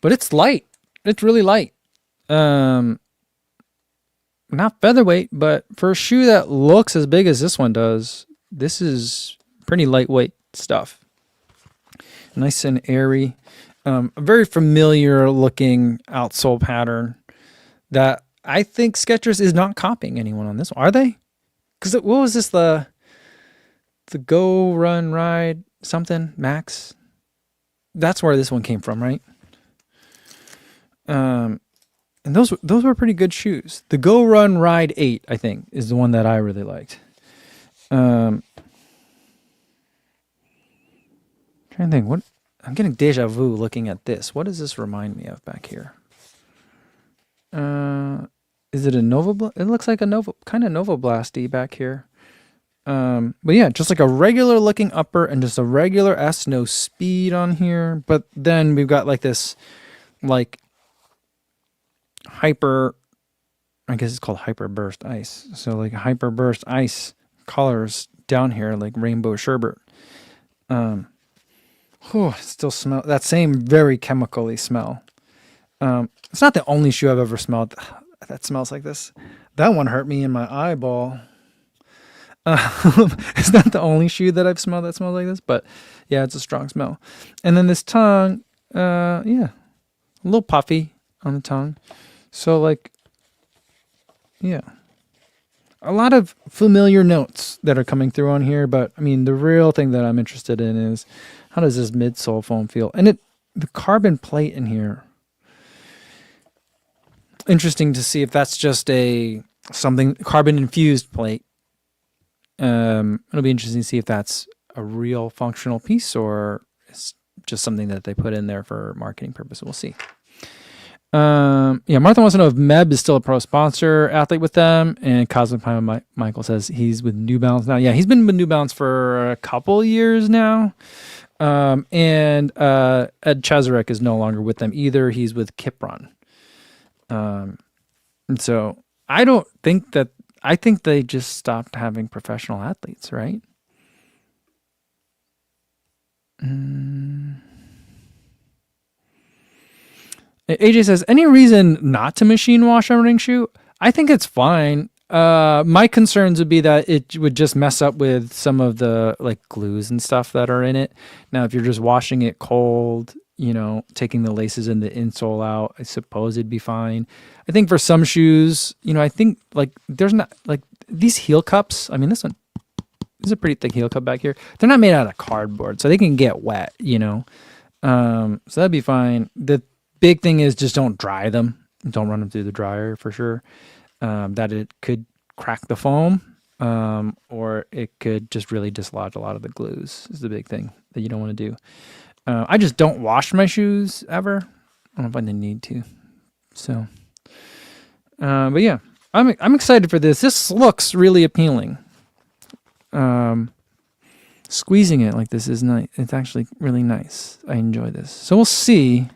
But it's light. It's really light. Not featherweight, but for a shoe that looks as big as this one does, this is pretty lightweight stuff. Nice and airy. A very familiar looking outsole pattern that I think Skechers is not copying anyone on this one. Are they? Because what was this, the Go Run Ride something Max? That's where this one came from, right? And those were pretty good shoes. The Go Run Ride 8, I think, is the one that I really liked. Trying to think, what I'm getting deja vu looking at this. What does this remind me of back here? Is it a Nova? It looks like a Nova, kind of Nova Blasty back here. But yeah, just like a regular looking upper and just a regular S, no speed on here. But then we've got like this, like hyper, I guess it's called Hyper Burst Ice. So like Hyper Burst Ice colors down here, like rainbow sherbet. Still smell that same very chemically smell. It's not the only shoe I've ever smelled that smells like this. That one hurt me in my eyeball. It's not the only shoe that I've smelled that smells like this, but yeah, it's a strong smell. And then this tongue, yeah, a little puffy on the tongue. So like, yeah, a lot of familiar notes that are coming through on here. But I mean, the real thing that I'm interested in is how does this midsole foam feel? And the carbon plate in here. Interesting to see if that's just something carbon infused plate. It'll be interesting to see if that's a real functional piece or it's just something that they put in there for marketing purposes. We'll see. Yeah, Martha wants to know if Meb is still a pro sponsor athlete with them, and Cosmic Pine Michael says he's with New Balance now. Yeah, he's been with New Balance for a couple years now. And Ed Chazarek is no longer with them either. He's with Kipron. And so I think they just stopped having professional athletes, right? AJ says, any reason not to machine wash a running shoe? I think it's fine. My concerns would be that it would just mess up with some of the like glues and stuff that are in it. Now, if you're just washing it cold, taking the laces and the insole out, I suppose it'd be fine. I think for some shoes, I think like there's not like these heel cups. I mean, this is a pretty thick heel cup back here. They're not made out of cardboard, so they can get wet, So that'd be fine. The big thing is just don't dry them. Don't run them through the dryer for sure. That it could crack the foam, or it could just really dislodge a lot of the glues is the big thing that you don't want to do. I just don't wash my shoes ever. I don't find the need to. So, But yeah, I'm excited for this. This looks really appealing. Squeezing it like this is nice. It's actually really nice. I enjoy this. So we'll see.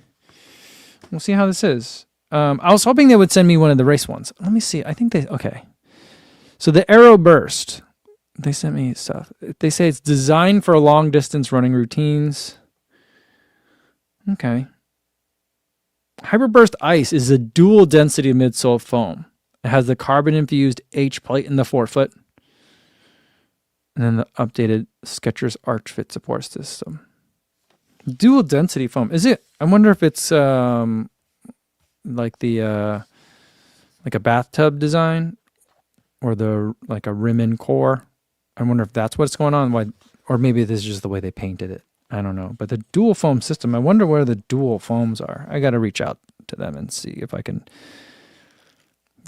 We'll see how this is. I was hoping they would send me one of the race ones. Let me see. I think okay. So the Aero Burst. They sent me stuff. They say it's designed for long distance running routines. Okay. Hyperburst Ice is a dual density midsole foam. It has the carbon infused H plate in the forefoot. And then the updated Skechers Arch Fit support system. Dual density foam. Is it? I wonder if it's like the like a bathtub design or the like a rim core. I wonder if that's what's going on. Why, or maybe this is just the way they painted it. I don't know. But the dual foam system, I wonder where the dual foams are. I got to reach out to them and see if I can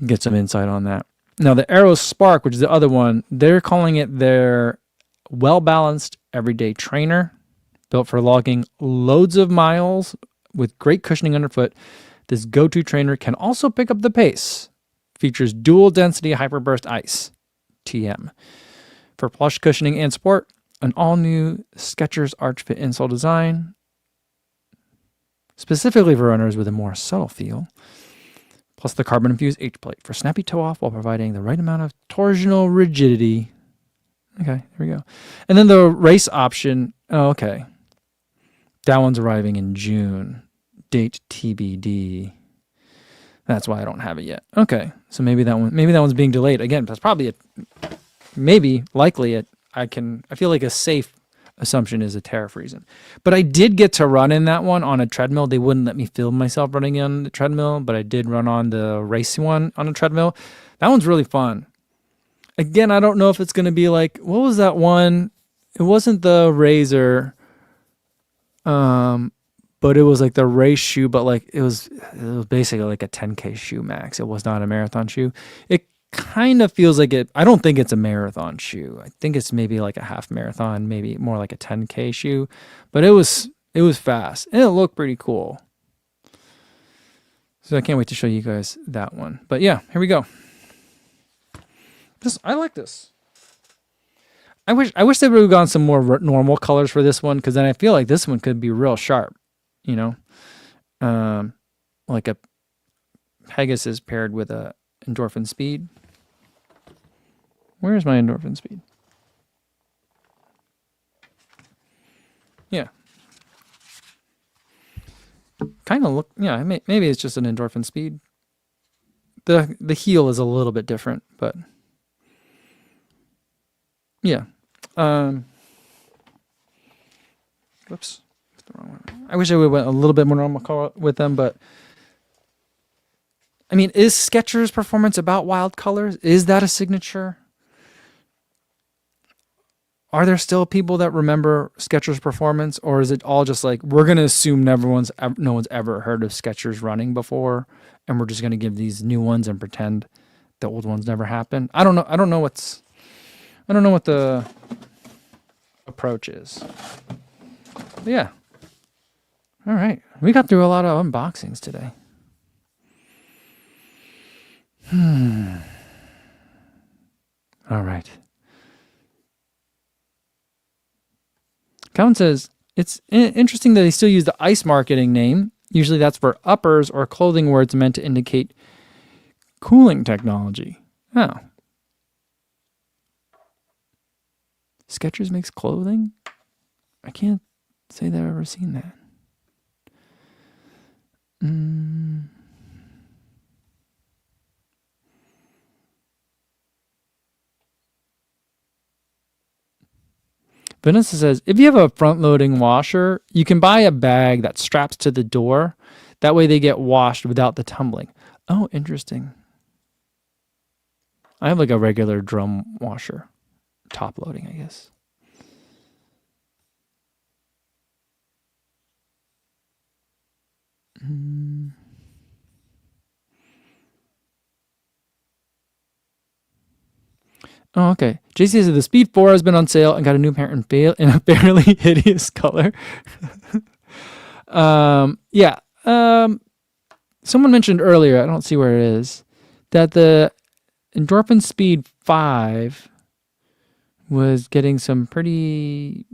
get some insight on that. Now, the Aero Spark, which is the other one, they're calling it their well-balanced everyday trainer, built for logging loads of miles with great cushioning underfoot. This go-to trainer can also pick up the pace. Features dual density hyperburst ice, TM. For plush cushioning and support, an all-new Skechers Arch Fit insole design, specifically for runners with a more subtle feel, plus the carbon-infused H-plate for snappy toe-off while providing the right amount of torsional rigidity. Okay, here we go. And then the race option, oh, okay. That one's arriving in June. Date TBD. That's why I don't have it yet. Okay, so maybe that one's being delayed. Again, that's probably likely I feel like a safe assumption is a tariff reason. But I did get to run in that one on a treadmill. They wouldn't let me film myself running on the treadmill, but I did run on the race one on a treadmill. That one's really fun. Again, I don't know if it's going to be like, what was that one? It wasn't the Razor, but it was like the race shoe, but like it was basically like a 10K shoe max. It was not a marathon shoe. It kind of feels like it. I don't think it's a marathon shoe. I think it's maybe like a half marathon, maybe more like a 10K shoe, but it was fast and it looked pretty cool. So I can't wait to show you guys that one. But yeah, here we go. I like this. I wish they would have gone some more normal colors for this one, because then I feel like this one could be real sharp, you know, like a Pegasus paired with a Endorphin Speed. Where's my Endorphin Speed? Yeah. Kind of look, yeah, maybe it's just an Endorphin Speed. The heel is a little bit different, but yeah. Whoops. That's the wrong one. I wish I would have went a little bit more normal color with them, but I mean, is Skechers Performance about wild colors? Is that a signature? Are there still people that remember Skechers Performance, or is it all just like, we're going to assume no one's ever heard of Skechers running before, and we're just going to give these new ones and pretend the old ones never happened? I don't know. I don't know what the approach is. But yeah. All right. We got through a lot of unboxings today. All right. Calvin says, it's interesting that they still use the ice marketing name. Usually that's for uppers or clothing words meant to indicate cooling technology. Oh. Skechers makes clothing? I can't say that I've ever seen that. Vanessa says, if you have a front-loading washer, you can buy a bag that straps to the door. That way they get washed without the tumbling. Oh, interesting. I have like a regular drum washer. Top loading, I guess. Oh, okay. JC says the Speed 4 has been on sale and got a new pair in a fairly hideous color. Yeah. Someone mentioned earlier, I don't see where it is, that the Endorphin Speed 5 was getting some a pretty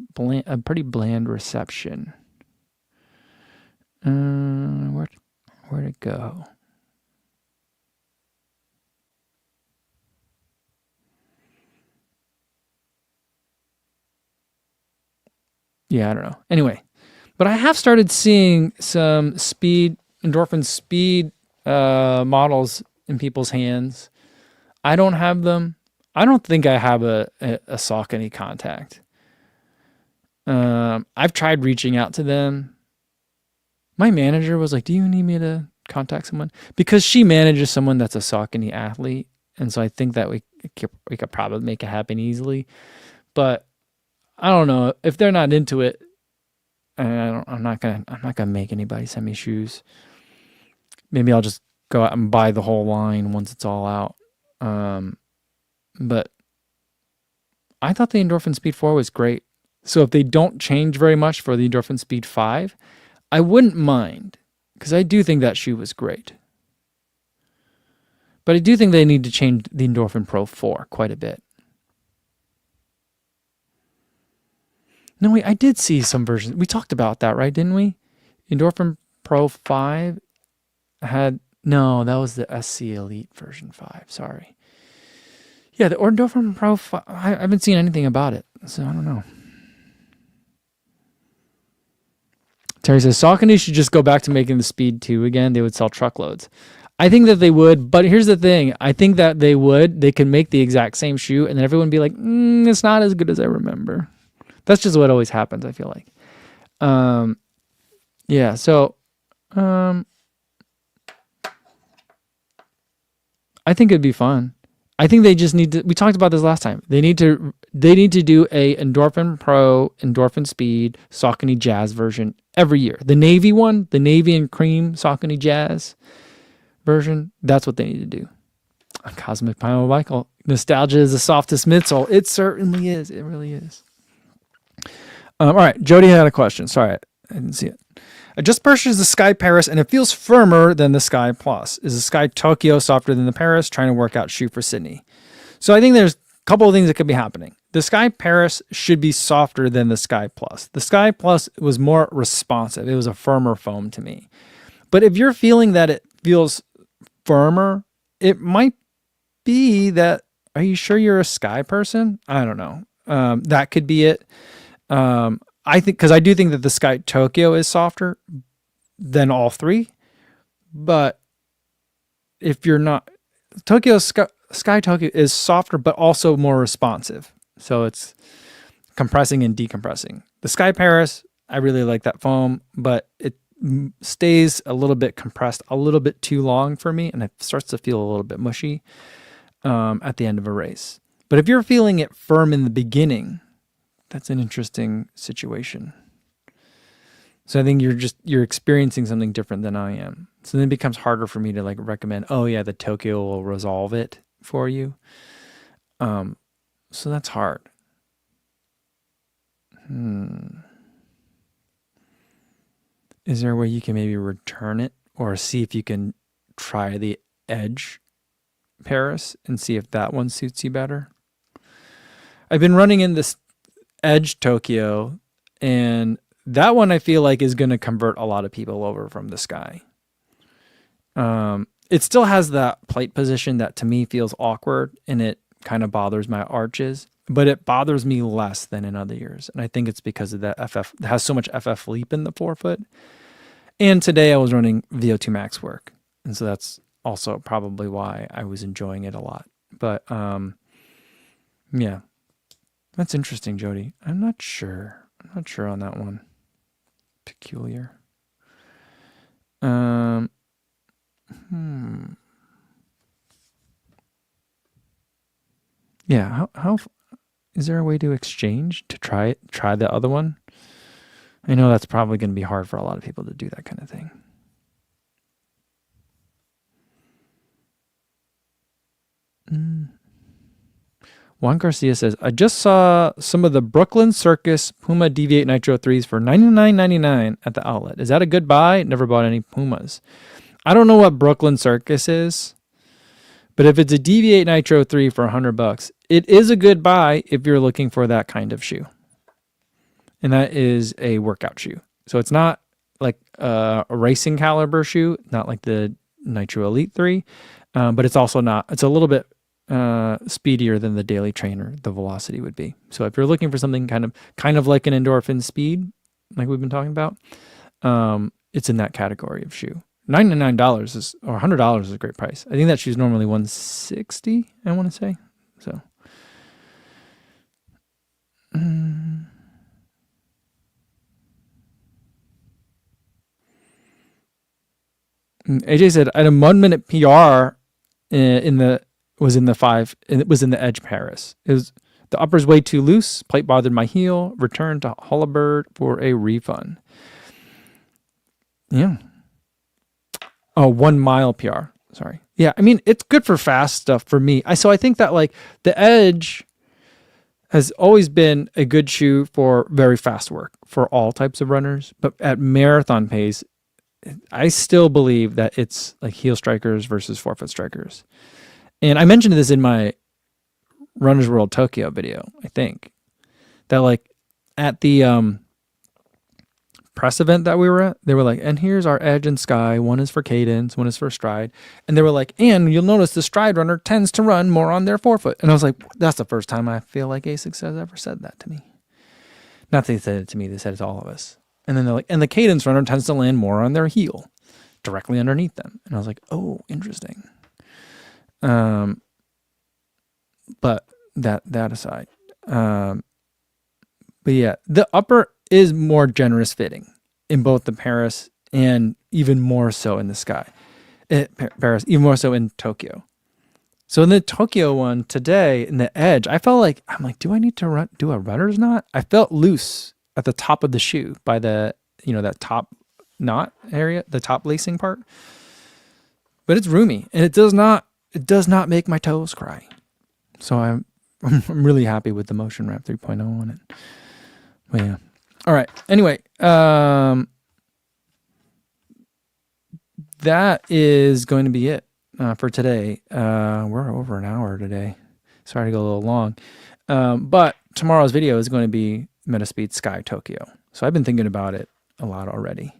bland reception. Where'd it go? Yeah, I don't know. Anyway, but I have started seeing some Endorphin Speed models in people's hands. I don't have them. I don't think I have a Saucony contact. I've tried reaching out to them. My manager was like, "Do you need me to contact someone?" Because she manages someone that's a Saucony athlete, and so I think that we could probably make it happen easily. But I don't know if they're not into it. I'm not gonna make anybody send me shoes. Maybe I'll just go out and buy the whole line once it's all out. But I thought the Endorphin Speed 4 was great. So if they don't change very much for the Endorphin Speed 5, I wouldn't mind, because I do think that shoe was great. But I do think they need to change the Endorphin Pro 4 quite a bit. No, wait, I did see some versions. We talked about that, right? Didn't we? Endorphin Pro 5 had... No, that was the SC Elite version 5. Sorry. Yeah, the Endorphin Pro 5... I haven't seen anything about it, so I don't know. Terry says, Saucony should just go back to making the Speed 2 again. They would sell truckloads. I think that they would, but here's the thing. I think that they would. They can make the exact same shoe, and then everyone would be like, it's not as good as I remember. That's just what always happens, I feel like. Yeah, so... I think it'd be fun. I think they just need to... We talked about this last time. They need to do a Endorphin Pro, Endorphin Speed, Saucony Jazz version every year. The navy one, the navy and cream Saucony Jazz version, that's what they need to do. Cosmic Primal Michael. Nostalgia is the softest midsole. It certainly is. It really is. All right. Jody had a question. Sorry, I didn't see it. I just purchased the Sky Paris and it feels firmer than the Sky Plus. Is the Sky Tokyo softer than the Paris? Trying to work out shoe for Sydney. So I think there's a couple of things that could be happening. The Sky Paris should be softer than the Sky Plus. The Sky Plus was more responsive. It was a firmer foam to me. But if you're feeling that it feels firmer, it might be that, are you sure you're a Sky person? I don't know. That could be it. I think, because I do think that the Sky Tokyo is softer than all three, but if you're not, Sky Tokyo is softer, but also more responsive. So it's compressing and decompressing. The Sky Paris, I really like that foam, but it stays a little bit compressed, a little bit too long for me, and it starts to feel a little bit mushy at the end of a race. But if you're feeling it firm in the beginning, that's an interesting situation. So I think you're experiencing something different than I am. So then it becomes harder for me to like recommend, oh yeah, the Tokyo will resolve it for you. So that's hard. Is there a way you can maybe return it or see if you can try the Edge Paris and see if that one suits you better? I've been running in this Edge Tokyo, and that one I feel like is going to convert a lot of people over from the Sky. It still has that plate position that to me feels awkward, and it kind of bothers my arches, but it bothers me less than in other years. And I think it's because of that FF. It has so much FF leap in the forefoot. And today I was running VO2 Max work, and so that's also probably why I was enjoying it a lot. But yeah. That's interesting, Jody. I'm not sure. I'm not sure on that one. Peculiar. Yeah. How is there a way to exchange to try the other one? I know that's probably going to be hard for a lot of people to do that kind of thing. Juan Garcia says, I just saw some of the Brooklyn Circus Puma Deviate Nitro 3s for $99.99 at the outlet. Is that a good buy? Never bought any Pumas. I don't know what Brooklyn Circus is, But if it's a Deviate Nitro 3 for $100, it is a good buy if you're looking for that kind of shoe. And that is a workout shoe. So it's not like a racing caliber shoe, not like the Nitro Elite 3, but it's also not, it's a little bit speedier than the Daily Trainer, the Velocity would be. So if you're looking for something kind of like an endorphin speed, like we've been talking about, it's in that category of shoe. $99 is, or $100 is a great price. I think that shoe's normally $160, I want to say. So, AJ said I had a 1 minute PR was in the Edge Paris. The upper's way too loose. Plate bothered my heel. Returned to Hullabird for a refund. Yeah. Oh, 1 mile PR. Sorry. Yeah, I mean, it's good for fast stuff for me. So I think that like the Edge has always been a good shoe for very fast work for all types of runners. But at marathon pace, I still believe that it's like heel strikers versus forefoot strikers. And I mentioned this in my Runner's World Tokyo video, I think, that like at the press event that we were at, they were like, and here's our Edge and Sky. One is for cadence, one is for stride. And they were like, and you'll notice the stride runner tends to run more on their forefoot. And I was like, that's the first time I feel like ASICS has ever said that to me. Not that they said it to me, they said it to all of us. And then they're like, and the cadence runner tends to land more on their heel, directly underneath them. And I was like, oh, interesting. But that aside, but yeah, the upper is more generous fitting in both the Paris and even more so in the Sky. Paris, even more so in Tokyo. So in the Tokyo one today, in the Edge, I'm like, do I need to do a runner's knot? I felt loose at the top of the shoe by the, that top knot area, the top lacing part. But it's roomy and it does not make my toes cry. So I'm really happy with the Motion Wrap 3.0 on it. But yeah. All right. Anyway, that is going to be it for today. We're over an hour today. Sorry to go a little long. But tomorrow's video is going to be Metaspeed Sky Tokyo. So I've been thinking about it a lot already.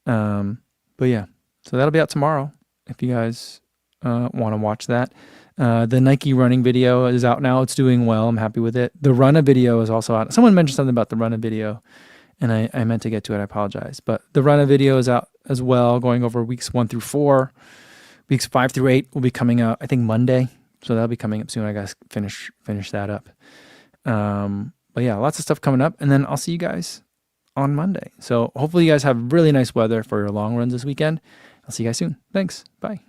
But yeah, so that'll be out tomorrow if you guys want to watch that. The Nike running video is out now. It's doing well. I'm happy with it. The Runna video is also out. Someone mentioned something about the Runna video, and I meant to get to it. I apologize. But the Runna video is out as well, going over weeks 1 through 4. Weeks 5 through 8 will be coming out, I think, Monday. So that'll be coming up soon. I guess finish that up. But yeah, lots of stuff coming up. And then I'll see you guys on Monday. So hopefully you guys have really nice weather for your long runs this weekend. I'll see you guys soon. Thanks. Bye.